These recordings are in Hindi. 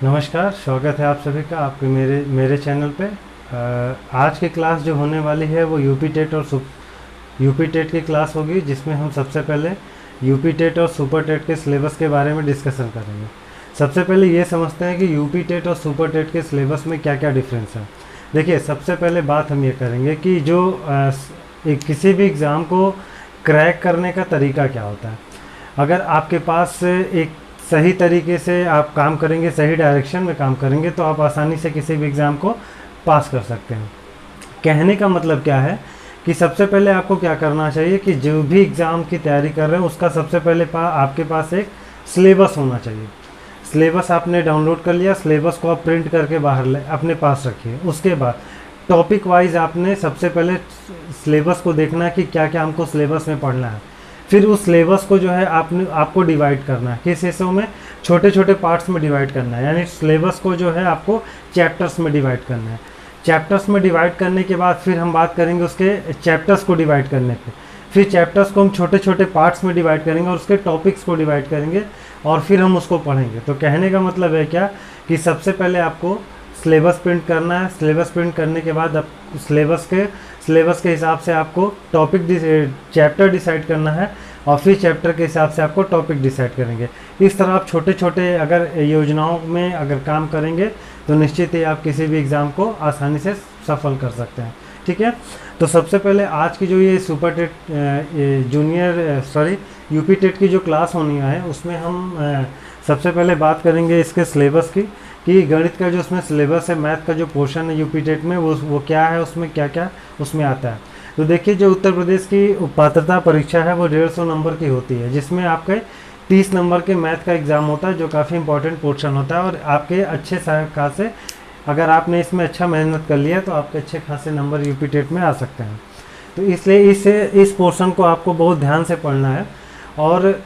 नमस्कार, स्वागत है आप सभी का आपके मेरे मेरे चैनल पे। आज की क्लास जो होने वाली है वो यूपी टेट और यूपी टेट की क्लास होगी, जिसमें हम सबसे पहले यूपी टेट और सुपर टेट के सिलेबस के बारे में डिस्कशन करेंगे। सबसे पहले ये समझते हैं कि यूपी टेट और सुपर टेट के सिलेबस में क्या क्या डिफरेंस है। देखिए, सबसे पहले बात हम ये करेंगे कि जो किसी भी एग्ज़ाम को क्रैक करने का तरीका क्या होता है। अगर आपके पास एक सही तरीके से आप काम करेंगे, सही डायरेक्शन में काम करेंगे, तो आप आसानी से किसी भी एग्ज़ाम को पास कर सकते हैं। कहने का मतलब क्या है कि सबसे पहले आपको क्या करना चाहिए कि जो भी एग्ज़ाम की तैयारी कर रहे हैं उसका सबसे पहले आपके पास एक सिलेबस होना चाहिए। सिलेबस आपने डाउनलोड कर लिया, सिलेबस को आप प्रिंट करके बाहर अपने पास रखिए। उसके बाद टॉपिक वाइज आपने सबसे पहले सिलेबस को देखना है कि क्या क्या हमको सिलेबस में पढ़ना है। फिर उस सिलेबस को जो है आपको डिवाइड करना है, किस हिस्सों में, छोटे छोटे पार्ट्स में डिवाइड करना है। यानी सिलेबस को जो है आपको चैप्टर्स में डिवाइड करना है। चैप्टर्स में डिवाइड करने के बाद फिर हम बात करेंगे उसके चैप्टर्स को डिवाइड करने पे। फिर चैप्टर्स को हम छोटे छोटे पार्ट्स में डिवाइड करेंगे और उसके टॉपिक्स को डिवाइड करेंगे और फिर हम उसको पढ़ेंगे। तो कहने का मतलब है क्या कि सबसे पहले आपको सिलेबस प्रिंट करना है। सिलेबस प्रिंट करने के बाद आप सिलेबस के हिसाब से आपको चैप्टर डिसाइड करना है और फिर चैप्टर के हिसाब से आपको टॉपिक डिसाइड करेंगे। इस तरह आप छोटे छोटे अगर योजनाओं में अगर काम करेंगे तो निश्चित ही आप किसी भी एग्ज़ाम को आसानी से सफल कर सकते हैं। ठीक है, तो सबसे पहले आज की जो ये सुपर टेट यूपी टेट की जो क्लास होनी है उसमें हम सबसे पहले बात करेंगे इसके सिलेबस की, कि गणित का जो उसमें सिलेबस है, मैथ का जो पोर्शन है यूपी टेट में वो क्या है, उसमें क्या क्या उसमें आता है। तो देखिए, जो उत्तर प्रदेश की पात्रता परीक्षा है वो 150 नंबर की होती है, जिसमें आपके 30 नंबर के मैथ का एग्ज़ाम होता है, जो काफ़ी इंपॉर्टेंट पोर्शन होता है। और आपके अच्छे खासे अगर आपने इसमें अच्छा मेहनत कर लिया तो आपके अच्छे खासे नंबर यूपी टेट में आ सकते हैं। तो इसलिए इस पोर्शन को आपको बहुत ध्यान से पढ़ना है। और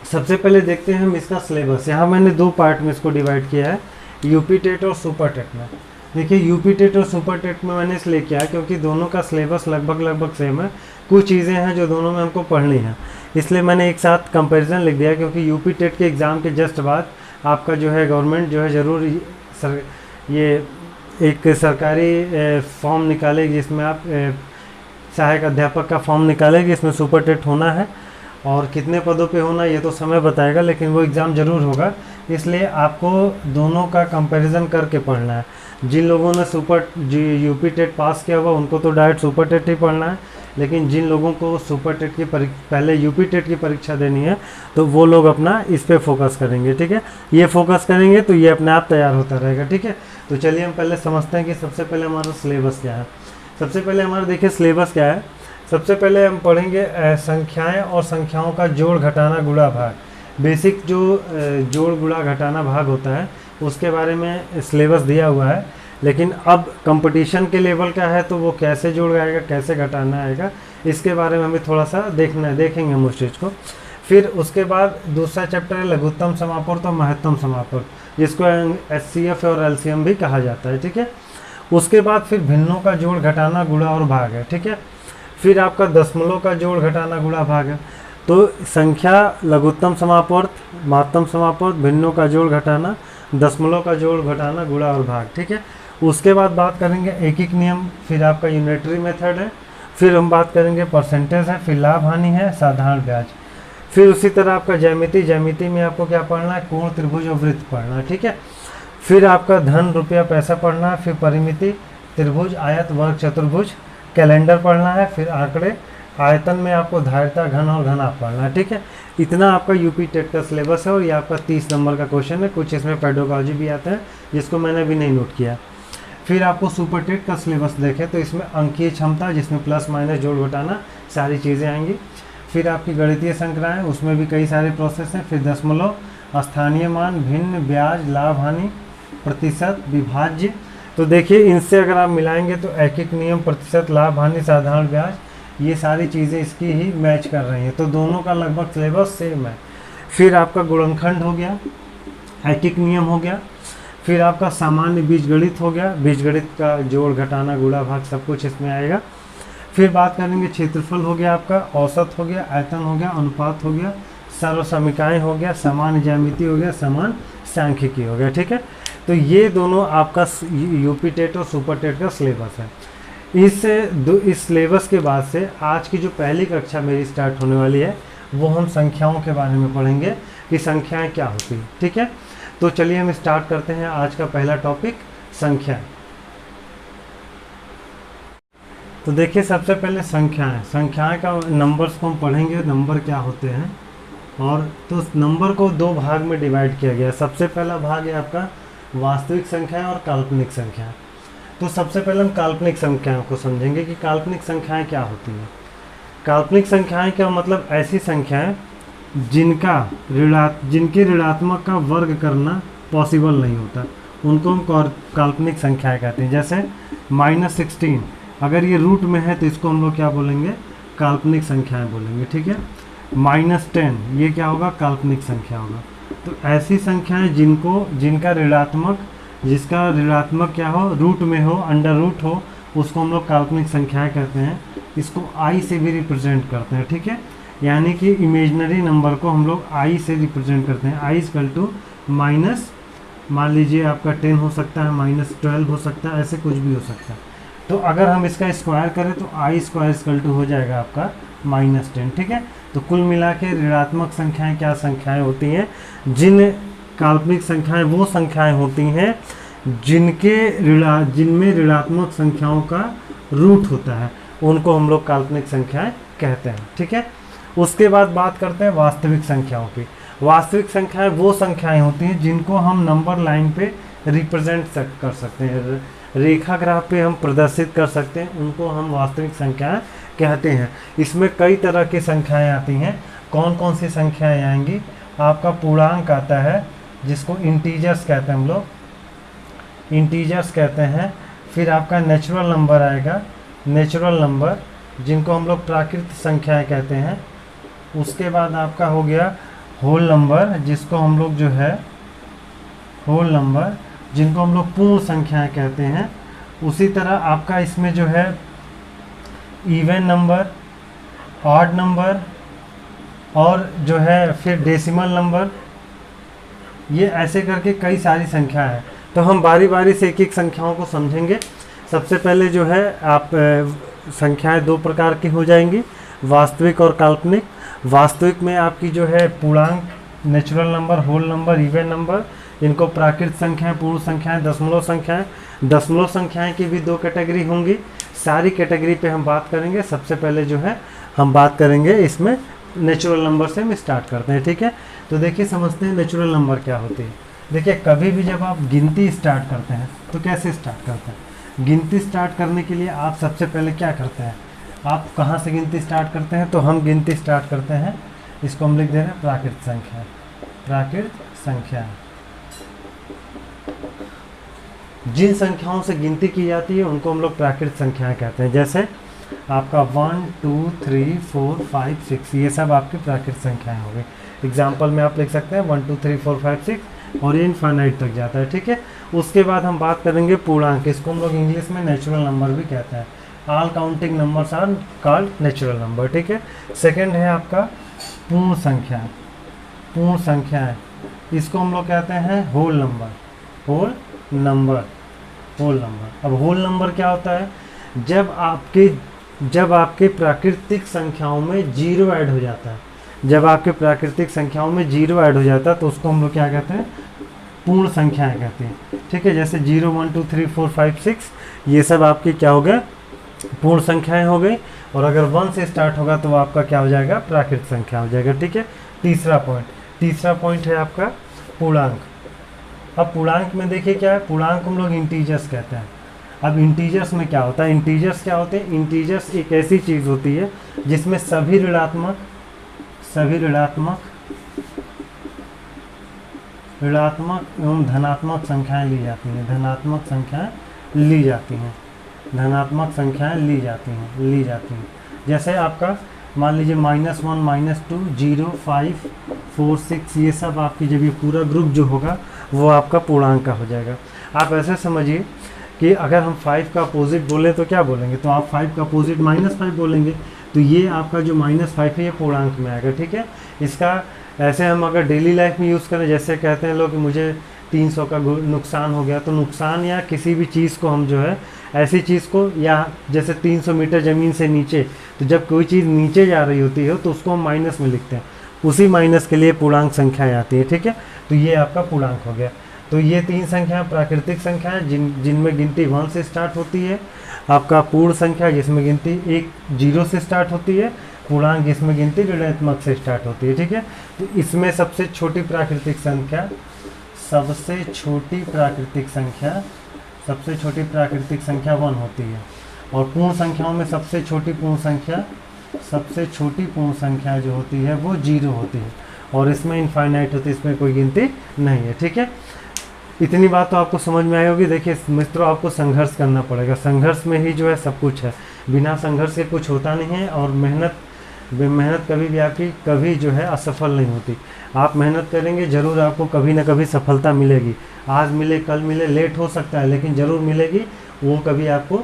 सबसे पहले देखते हैं हम इसका सिलेबस। यहाँ मैंने दो पार्ट में इसको डिवाइड किया है, यूपी टेट और सुपर टेट में। देखिए, यूपी टेट और सुपर टेट में मैंने इसलिए किया क्योंकि दोनों का सिलेबस लगभग सेम है। कुछ चीज़ें हैं जो दोनों में हमको पढ़नी है, इसलिए मैंने एक साथ कंपैरिजन लिख दिया। क्योंकि यूपी टेट के एग्ज़ाम के जस्ट बाद आपका जो है गवर्नमेंट जो है ज़रूर ये एक सरकारी फॉर्म निकालेगी, जिसमें आप सहायक अध्यापक का फॉर्म निकालेगी। इसमें सुपर टेट होना है और कितने पदों पे होना ये तो समय बताएगा, लेकिन वो एग्ज़ाम ज़रूर होगा। इसलिए आपको दोनों का कंपैरिजन करके पढ़ना है। जिन लोगों ने यूपी टेट पास किया हुआ उनको तो डायरेक्ट सुपर टेट ही पढ़ना है, लेकिन जिन लोगों को सुपर टेट की पहले यूपी टेट की परीक्षा देनी है तो वो लोग अपना इस पे फोकस करेंगे। ठीक है, ये फोकस करेंगे तो ये अपने आप तैयार होता रहेगा। ठीक है, तो चलिए हम पहले समझते हैं कि सबसे पहले हमारा सिलेबस क्या है। सबसे पहले हमारा देखिए सिलेबस क्या है। सबसे पहले हम पढ़ेंगे संख्याएं और संख्याओं का जोड़ घटाना गुणा भाग। बेसिक जो जोड़ गुणा घटाना भाग होता है उसके बारे में सिलेबस दिया हुआ है, लेकिन अब कंपटीशन के लेवल का है तो वो कैसे जोड़ आएगा, कैसे घटाना आएगा, इसके बारे में हमें थोड़ा सा देखेंगे हम उस चीज़ को। फिर उसके बाद दूसरा चैप्टर है लघुत्तम समापवर्त और महत्तम समापवर्त, जिसको HCF और LCM भी कहा जाता है। ठीक है, उसके बाद फिर भिन्नों का जोड़ घटाना गुणा और भाग है। ठीक है, फिर आपका दशमलव का जोड़ घटाना गुणा भाग है। तो संख्या, लघुत्तम समापवर्त, महत्तम समापवर्त, भिन्नों का जोड़ घटाना, दशमलव का जोड़ घटाना, गुणा और भाग। ठीक है, उसके बाद बात करेंगे एकीक नियम, फिर आपका यूनिटरी मेथड है, फिर हम बात करेंगे परसेंटेज है, फिर लाभ हानि है, साधारण ब्याज। फिर उसी तरह आपका ज्यामिति में आपको क्या पढ़ना है, कोण, त्रिभुज और वृत्त पढ़ना है। ठीक है, फिर आपका धन, रुपया, पैसा पढ़ना है, फिर परिमिति, त्रिभुज, आयत, वर्ग, चतुर्भुज, कैलेंडर पढ़ना है, फिर आंकड़े, आयतन में आपको धारिता, घन और घनाभ पढ़ना है। ठीक है, इतना आपका यूपी टेट का सिलेबस है और ये आपका 30 नंबर का क्वेश्चन है। कुछ इसमें पेडोलॉजी भी आता है जिसको मैंने अभी नहीं नोट किया। फिर आपको सुपर टेट का सिलेबस देखें तो इसमें अंकीय क्षमता, जिसमें प्लस माइनस जोड़ घटाना सारी चीज़ें आएंगी। फिर आपकी गणितीय संख्याएँ, उसमें भी कई सारे प्रोसेस हैं। फिर दशमलव, स्थानीय मान, भिन्न, ब्याज, लाभ हानि, प्रतिशत, विभाज्य। तो देखिए, इनसे अगर आप मिलाएंगे तो एकीक नियम, प्रतिशत, लाभ हानि, साधारण ब्याज, ये सारी चीज़ें इसकी ही मैच कर रही हैं। तो दोनों का लगभग सिलेबस सेम है। फिर आपका गुणनखंड हो गया, एकीक नियम हो गया, फिर आपका सामान्य बीजगणित हो गया, बीजगणित का जोड़ घटाना गुणा भाग सब कुछ इसमें आएगा। फिर बात करेंगे क्षेत्रफल हो गया आपका, औसत हो गया, आयतन हो गया, अनुपात हो गया, सर्वसमीकाएँ हो गया, समान ज्यामिति हो गया, समान सांख्यिकी हो गया। ठीक है, तो ये दोनों आपका यूपी टेट और सुपर टेट का सिलेबस है। इस सिलेबस के बाद से आज की जो पहली कक्षा मेरी स्टार्ट होने वाली है वो हम संख्याओं के बारे में पढ़ेंगे कि संख्याएं क्या होती हैं। ठीक है, तो चलिए हम स्टार्ट करते हैं आज का पहला टॉपिक, संख्याएं। तो देखिए सबसे पहले संख्याएं का नंबर्स को हम पढ़ेंगे, नंबर क्या होते हैं। और तो नंबर को दो भाग में डिवाइड किया गया है। सबसे पहला भाग है आपका वास्तविक संख्याएं और काल्पनिक संख्याएं। तो सबसे पहले हम काल्पनिक संख्याओं को समझेंगे कि काल्पनिक संख्याएं क्या होती हैं। काल्पनिक संख्याएं क्या मतलब ऐसी संख्याएं जिनके ऋणात्मक का वर्ग करना पॉसिबल नहीं होता, उनको हम काल्पनिक संख्याएं कहते हैं। जैसे -16 अगर ये रूट में है तो इसको हम लोग क्या बोलेंगे, काल्पनिक संख्याएं बोलेंगे। ठीक है, -10 ये क्या होगा, काल्पनिक संख्या होगा। तो ऐसी संख्याएं जिसका ऋणात्मक क्या हो, रूट में हो, अंडर रूट हो, उसको हम लोग काल्पनिक संख्याएं कहते हैं। इसको आई से भी रिप्रेजेंट करते हैं। ठीक है, यानी कि इमेजिनरी नंबर को हम लोग आई से रिप्रेजेंट करते हैं। आई इक्वल टू माइनस, मान लीजिए आपका 10 हो सकता है, -12 हो सकता है, ऐसे कुछ भी हो सकता है। तो अगर हम इसका स्क्वायर करें तो आई स्क्वायर इक्वल टू हो जाएगा आपका -10। ठीक है, तो कुल मिला के ऋणात्मक संख्याएं क्या संख्याएं होती हैं, काल्पनिक संख्याएं वो संख्याएं होती हैं जिनमें ऋणात्मक संख्याओं का रूट होता है, उनको हम लोग काल्पनिक संख्याएं कहते हैं। ठीक है, उसके बाद बात करते हैं वास्तविक संख्याओं की। वास्तविक संख्याएं वो संख्याएं होती हैं जिनको हम नंबर लाइन पे रिप्रेजेंट कर सकते हैं, रेखा ग्राफ पे हम प्रदर्शित कर सकते हैं, उनको हम वास्तविक संख्याएं कहते हैं। इसमें कई तरह की संख्याएं आती हैं। कौन कौन सी संख्याएं आएंगी, आपका पूर्णांक आता है जिसको इंटीजर्स कहते हैं, हम लोग इंटीजर्स कहते हैं। फिर आपका नेचुरल नंबर आएगा, नेचुरल नंबर जिनको हम लोग प्राकृत संख्याएं कहते हैं। उसके बाद आपका हो गया होल नंबर, जिसको हम लोग जो है होल नंबर, जिनको हम लोग पूर्ण संख्याएं कहते हैं। उसी तरह आपका इसमें जो है इवन नंबर, ऑड नंबर और जो है फिर डेसिमल नंबर, ये ऐसे करके कई सारी संख्या है। तो हम बारी बारी से एक एक संख्याओं को समझेंगे। सबसे पहले जो है आप संख्याएं दो प्रकार की हो जाएंगी, वास्तविक और काल्पनिक। वास्तविक में आपकी जो है पूर्णांक, natural number, whole number, even number, इनको प्राकृत संख्याएं, पूर्ण संख्याएं, दशमलव संख्याएं। दशमलव संख्याएं की भी दो कैटेगरी होंगी। सारी कैटेगरी पे हम बात करेंगे। सबसे पहले जो है हम बात करेंगे इसमें नेचुरल नंबर से हम स्टार्ट करते हैं। ठीक है, तो देखिए समझते हैं नेचुरल नंबर क्या होती है। देखिए कभी भी जब आप गिनती स्टार्ट करते हैं तो कैसे स्टार्ट करते हैं। गिनती स्टार्ट करने के लिए आप सबसे पहले क्या करते हैं, आप कहाँ से गिनती स्टार्ट करते हैं, तो हम गिनती स्टार्ट करते हैं, इसको हम लिख दे रहे हैं प्राकृत संख्या। प्राकृत संख्या जिन संख्याओं से गिनती की जाती है उनको हम लोग प्राकृत संख्याएं कहते हैं। जैसे आपका 1 2 3 4 5 6 ये सब आपकी प्राकृत संख्याएं हो गई। एग्जाम्पल में आप लिख सकते हैं 1 2 3 4 5 6 और ये इनफाइनाइट तक जाता है। ठीक है, उसके बाद हम बात करेंगे पूर्णांक, इसको हम लोग इंग्लिश में नेचुरल नंबर भी कहते हैं। All counting numbers are called natural number. ठीक है, सेकेंड है आपका पूर्ण संख्या। पूर्ण संख्या है, इसको हम लोग कहते हैं whole number. Whole number, whole number. अब होल नंबर क्या होता है, जब आपके प्राकृतिक संख्याओं में जीरो ऐड हो जाता है, जब आपके प्राकृतिक संख्याओं में जीरो ऐड हो जाता है तो उसको हम लोग क्या कहते हैं, पूर्ण संख्याएं कहते हैं। ठीक है, जैसे 0 1 2 3 4 5 6 ये सब आपकी क्या हो गया, पूर्ण संख्याएं हो गई। और अगर 1 से स्टार्ट होगा तो वो आपका क्या हो जाएगा, प्राकृत संख्या हो जाएगा। ठीक है, तीसरा पॉइंट है आपका पूर्णांक। अब पूर्णांक में देखिए क्या है, पूर्णांक हम लोग इंटीजर्स कहते हैं। अब इंटीजर्स में क्या होता है, इंटीजर्स क्या होते हैं, इंटीजर्स एक ऐसी चीज़ होती है जिसमें सभी ऋणात्मक एवं धनात्मक संख्याएं ली जाती हैं। धनात्मक संख्याएं ली जाती हैं। जैसे आपका मान लीजिए -1 -2 0 5 4 6 ये सब आपकी जब ये पूरा ग्रुप जो होगा वो आपका पूर्णांक का हो जाएगा। आप ऐसे समझिए कि अगर हम 5 का अपोजिट बोले तो क्या बोलेंगे, तो आप 5 का अपोजिट -5 बोलेंगे। तो ये आपका जो -5 है ये पूर्णांक में आएगा। ठीक है, इसका ऐसे हम अगर डेली लाइफ में यूज़ करें, जैसे कहते हैं लोग कि मुझे 300 का नुकसान हो गया, तो नुकसान या किसी भी चीज़ को हम जो है ऐसी चीज़ को, या जैसे 300 मीटर ज़मीन से नीचे, तो जब कोई चीज़ नीचे जा रही होती है तो उसको हम माइनस में लिखते हैं, उसी माइनस के लिए पूर्णांक संख्याएँ आती है। ठीक है, तो ये आपका पूर्णांक हो गया। तो ये 3 संख्याएँ प्राकृतिक संख्या है जिनमें गिनती 1 से स्टार्ट होती है। आपका पूर्ण संख्या जिसमें गिनती 0 से स्टार्ट होती है। पूर्णांक जिसमें गिनती ऋणात्मक से स्टार्ट होती है। ठीक है, तो इसमें सबसे छोटी प्राकृतिक संख्या सबसे छोटी प्राकृतिक संख्या 1 होती है। और पूर्ण संख्याओं में सबसे छोटी पूर्ण संख्या जो होती है वो 0 होती है, और इसमें इनफाइनाइट होती है, इसमें कोई गिनती नहीं है। ठीक है, इतनी बात तो आपको समझ में आई होगी। देखिए मित्रों, आपको संघर्ष करना पड़ेगा, संघर्ष में ही जो है सब कुछ है, बिना संघर्ष के कुछ होता नहीं है। और मेहनत कभी भी आपकी कभी जो है असफल नहीं होती। आप मेहनत करेंगे जरूर आपको कभी ना कभी सफलता मिलेगी, आज मिले कल मिले, लेट हो सकता है लेकिन ज़रूर मिलेगी। वो कभी आपको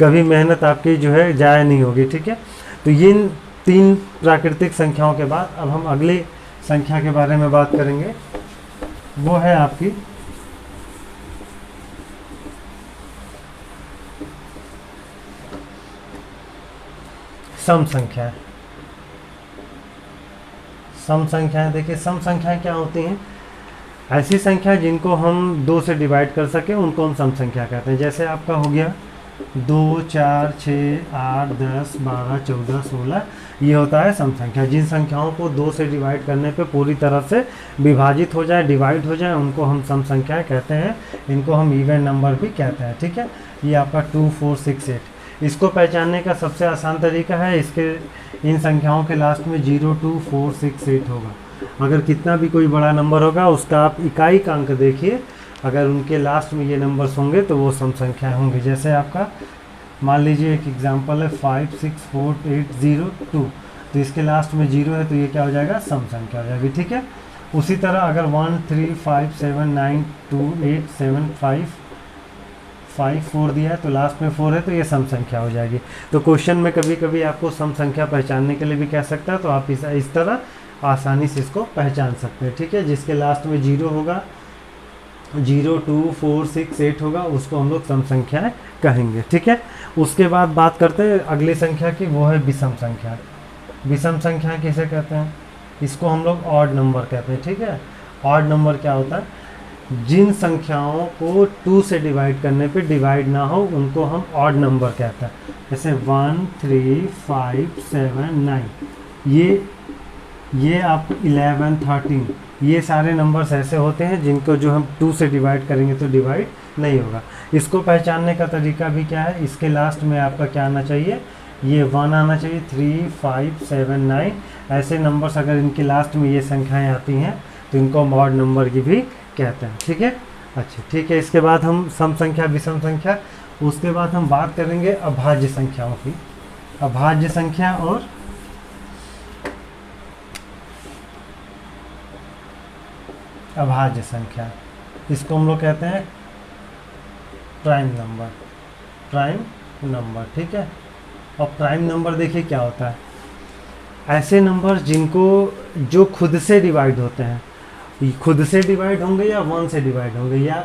कभी मेहनत आपकी जो है जाया नहीं होगी। ठीक है, तो ये 3 प्राकृतिक संख्याओं के बाद अब हम अगली संख्या के बारे में बात करेंगे, वो है आपकी सम संख्या। सम संख्याएं, देखिए सम संख्याएं क्या होती हैं? ऐसी संख्या जिनको हम 2 से डिवाइड कर सके उनको हम सम संख्या कहते हैं। जैसे आपका हो गया 2, 4, 6, 8, 10, 12, 14, 16, ये होता है सम संख्या। जिन संख्याओं को 2 से डिवाइड करने पे पूरी तरह से विभाजित हो जाए, डिवाइड हो जाए, उनको हम सम संख्याएं कहते हैं। इनको हम इवन नंबर भी कहते हैं। ठीक है, ये आपका 2, 4, 6, 8। इसको पहचानने का सबसे आसान तरीका है, इन संख्याओं के लास्ट में 0, 2, 4, 6, 8 होगा। अगर कितना भी कोई बड़ा नंबर होगा उसका आप इकाई का अंक देखिए, अगर उनके लास्ट में ये नंबर्स होंगे तो वो सम संख्या होंगे। जैसे आपका मान लीजिए एक एग्जांपल है 5, 6, 4, 8, 0, 2, तो इसके लास्ट में 0 है तो ये क्या हो जाएगा? सम संख्या हो जाएगी। ठीक है, उसी तरह अगर 1, 3, 5, 7, 9, 2, 8, 7, 5, 4 दिया है तो लास्ट में 4 है तो ये सम संख्या हो जाएगी। तो क्वेश्चन में कभी कभी आपको सम संख्या पहचानने के लिए भी कह सकता है, तो आप इस तरह आसानी से इसको पहचान सकते हैं। ठीक है, जिसके लास्ट में 0 होगा, 0, 2, 4, 6, 8 होगा, उसको हम लोग सम संख्याएं कहेंगे। ठीक है, उसके बाद बात करते हैं अगली संख्या की, वो है विषम संख्या। विषम संख्या किसे कहते हैं? इसको हम लोग ऑड नंबर कहते हैं। ठीक है, ऑड नंबर क्या होता है? जिन संख्याओं को 2 से डिवाइड करने पे डिवाइड ना हो उनको हम ऑड नंबर कहते हैं। जैसे 1, 3, 5, 7, 9, ये आपको 11, 13, ये सारे नंबर्स ऐसे होते हैं जिनको जो हम 2 से डिवाइड करेंगे तो डिवाइड नहीं होगा। इसको पहचानने का तरीका भी क्या है? इसके लास्ट में आपका क्या आना चाहिए? ये 1 आना चाहिए। 3, 5, 7, 9 ऐसे नंबर्स अगर इनके लास्ट में ये संख्याएं आती हैं तो इनको हम ऑड नंबर की भी कहते हैं। ठीक है, अच्छा ठीक है। इसके बाद हम सम संख्या, विषम संख्या, उसके बाद हम बात करेंगे अभाज्य संख्याओं की। अभाज्य संख्या और अभाज्य संख्या, इसको हम लोग कहते हैं प्राइम नंबर। ठीक है, और प्राइम नंबर देखिए क्या होता है? ऐसे नंबर जिनको जो खुद से डिवाइड होते हैं, खुद से डिवाइड होंगे या 1 से डिवाइड होंगे, या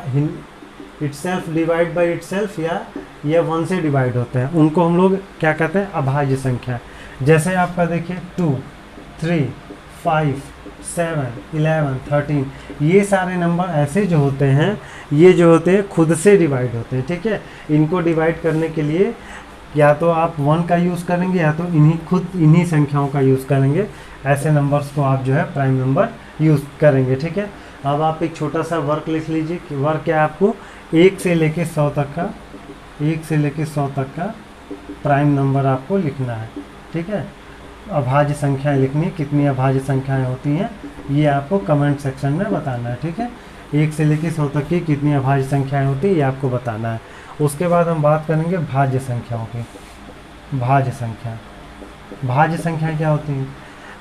इटसेल्फ डिवाइड बाय इटसेल्फ, या 1 से डिवाइड होते हैं, उनको हम लोग क्या कहते हैं? अभाज्य संख्या। जैसे आपका देखिए 2, 3, 5, 7, 11, 13, ये सारे नंबर ऐसे जो होते हैं, ये जो होते हैं खुद से डिवाइड होते हैं। ठीक है, इनको डिवाइड करने के लिए या तो आप 1 का यूज़ करेंगे या तो इन्हीं संख्याओं का यूज़ करेंगे। ऐसे नंबर्स को आप जो है प्राइम नंबर यूज़ करेंगे। ठीक है, अब आप एक छोटा सा वर्क लिख लीजिए कि वर्क क्या है? आपको 1 से लेके 100 तक का प्राइम नंबर आपको लिखना है। ठीक है, अभाज्य संख्याएं लिखनी, कितनी अभाज्य संख्याएं होती हैं ये आपको कमेंट सेक्शन में बताना है। ठीक है, 1 से लेके 100 तक की कितनी अभाज्य संख्याएं होती है ये आपको बताना है। उसके बाद हम बात करेंगे भाज्य संख्याओं की। भाज्य संख्या क्या होती हैं?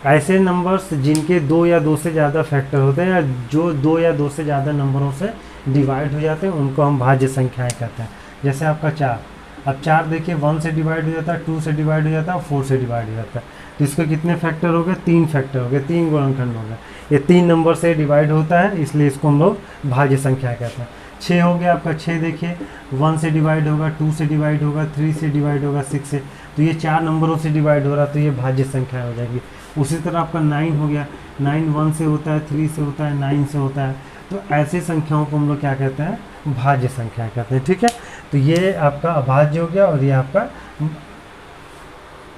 ऐसे नंबर्स जिनके 2 या 2 से ज़्यादा फैक्टर होते हैं, या जो 2 या 2 से ज़्यादा नंबरों से डिवाइड हो जाते हैं, उनको हम भाज्य संख्याएं कहते हैं। जैसे आपका 4, अब 4 देखिए 1 से डिवाइड हो जाता है, 2 से डिवाइड हो जाता है, 4 से डिवाइड हो जाता है। तो इसके कितने फैक्टर हो गए, 3 फैक्टर हो गए, 3 गुणनखंड हो गए। ये 3 नंबर से डिवाइड होता है, इसलिए इसको हम लोग भाज्य संख्या कहते हैं। 6 हो गया आपका, 6 देखिए 1 से डिवाइड होगा, 2 से डिवाइड होगा, 3 से डिवाइड होगा, 6 से, तो ये 4 नंबरों से डिवाइड हो रहा, तो ये भाज्य संख्या हो जाएगी। उसी तरह आपका 9 हो गया, 9 1 से होता है, 3 से होता है, 9 से होता है, तो ऐसे संख्याओं को हम लोग क्या कहते हैं, भाज्य संख्या कहते हैं। ठीक है, तो ये आपका अभाज्य हो गया और ये आपका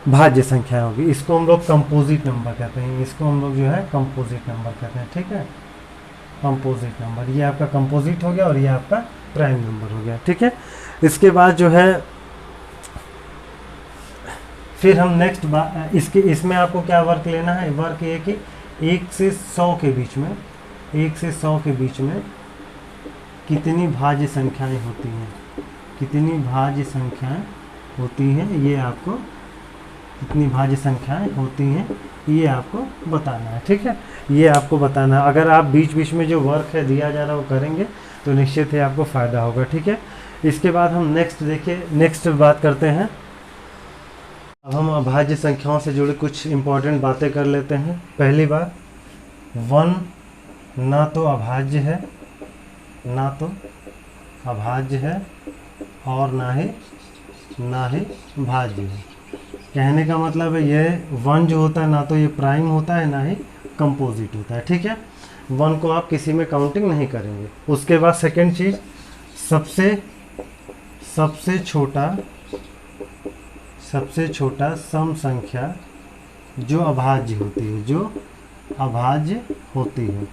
भाज्य संख्या होगी। इसको हम लोग कंपोजिट नंबर कहते हैं, इसको हम लोग जो है कंपोजिट नंबर कहते हैं। ठीक है, कंपोजिट नंबर, ये आपका कंपोजिट हो गया और ये आपका प्राइम नंबर हो गया। ठीक है, इसके बाद जो है फिर हम नेक्स्ट इसमें आपको क्या वर्क लेना है, वर्क ये कि 1 से 100 के बीच में, 1 से 100 के बीच में कितनी भाज्य संख्याएं होती हैं, कितनी भाज्य संख्याएं होती हैं, ये आपको कितनी भाज्य संख्याएं होती हैं ये आपको बताना है। ठीक है, ये आपको बताना है। अगर आप बीच बीच में जो वर्क है दिया जा रहा है वो करेंगे तो निश्चित ही आपको फ़ायदा होगा। ठीक है, इसके बाद हम नेक्स्ट बात करते हैं। अब हम अभाज्य संख्याओं से जुड़े कुछ इंपॉर्टेंट बातें कर लेते हैं। पहली बात, 1 ना तो अभाज्य है, ना तो अभाज्य है और ना ही भाज्य है। कहने का मतलब है ये 1 जो होता है ना तो ये प्राइम होता है ना ही कंपोजिट होता है। ठीक है, 1 को आप किसी में काउंटिंग नहीं करेंगे। उसके बाद सेकंड चीज़, सबसे छोटा सम संख्या जो अभाज्य होती है, जो अभाज्य होती है,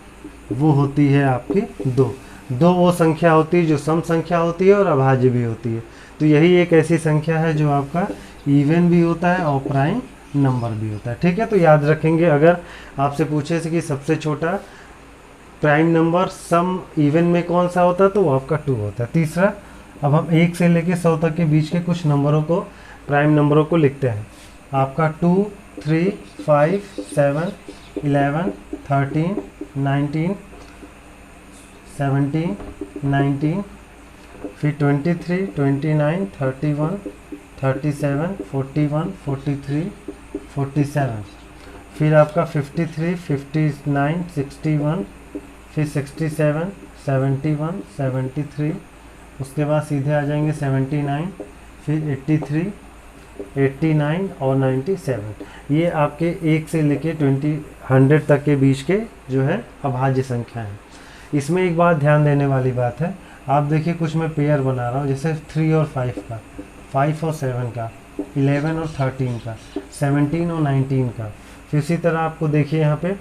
वो होती है आपकी 2। वो संख्या होती है जो सम संख्या होती है और अभाज्य भी होती है। तो यही एक ऐसी संख्या है जो आपका इवन भी होता है और प्राइम नंबर भी होता है। ठीक है, तो याद रखेंगे, अगर आपसे पूछे कि सबसे छोटा प्राइम नंबर सम इवन में कौन सा होता है तो वो आपका 2 होता है। तीसरा, अब हम 1 से लेकर 100 तक के बीच के कुछ नंबरों को, प्राइम नंबरों को लिखते हैं। आपका 2 3 5 7 11 13 19 17 19, फिर 23 29 31 37 41 43 47, फिर आपका 53 59 61, फिर 67 71 73, उसके बाद सीधे आ जाएंगे 79, फिर 83 89 और 97। ये आपके 1 से लेके 100 तक के बीच के जो है अभाज्य संख्या है। इसमें एक बात ध्यान देने वाली बात है, आप देखिए कुछ मैं पेयर बना रहा हूँ, जैसे 3 और 5 का, 5 और 7 का, 11 और 13 का, 17 और 19 का, फिर इसी तरह आपको देखिए यहाँ पे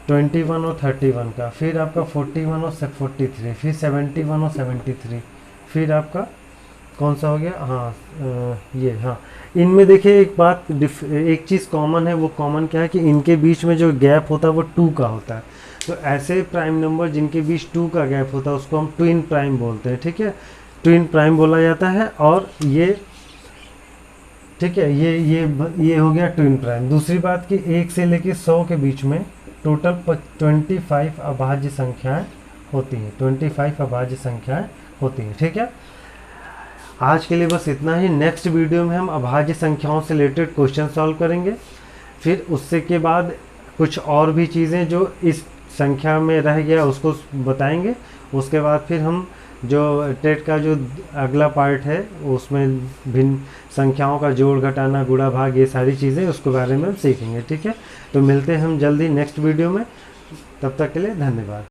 21 और 31 का, फिर आपका 41 और 43, फिर 71 और 73, फिर आपका कौन सा हो गया, ये इनमें देखिए एक बात, एक चीज़ कॉमन है। वो कॉमन क्या है कि इनके बीच में जो गैप होता है वो 2 का होता है। तो ऐसे प्राइम नंबर जिनके बीच 2 का गैप होता है उसको हम ट्विन प्राइम बोलते हैं। ठीक है, ट्विन प्राइम बोला जाता है। और ये ठीक है, ये हो गया ट्विन प्राइम। दूसरी बात कि 1 से लेकर 100 के बीच में टोटल 25 अभाज्य संख्याएं होती हैं, 25 अभाज्य संख्याएं होती हैं। ठीक है, आज के लिए बस इतना ही। नेक्स्ट वीडियो में हम अभाज्य संख्याओं से रिलेटेड क्वेश्चन सॉल्व करेंगे। फिर उससे के बाद कुछ और भी चीज़ें जो इस संख्या में रह गया उसको बताएंगे। उसके बाद फिर हम जो टेट का जो अगला पार्ट है उसमें भिन्न संख्याओं का जोड़ घटाना, गुणा भाग, ये सारी चीज़ें उसके बारे में हम सीखेंगे। ठीक है, तो मिलते हैं हम जल्दी नेक्स्ट वीडियो में। तब तक के लिए धन्यवाद।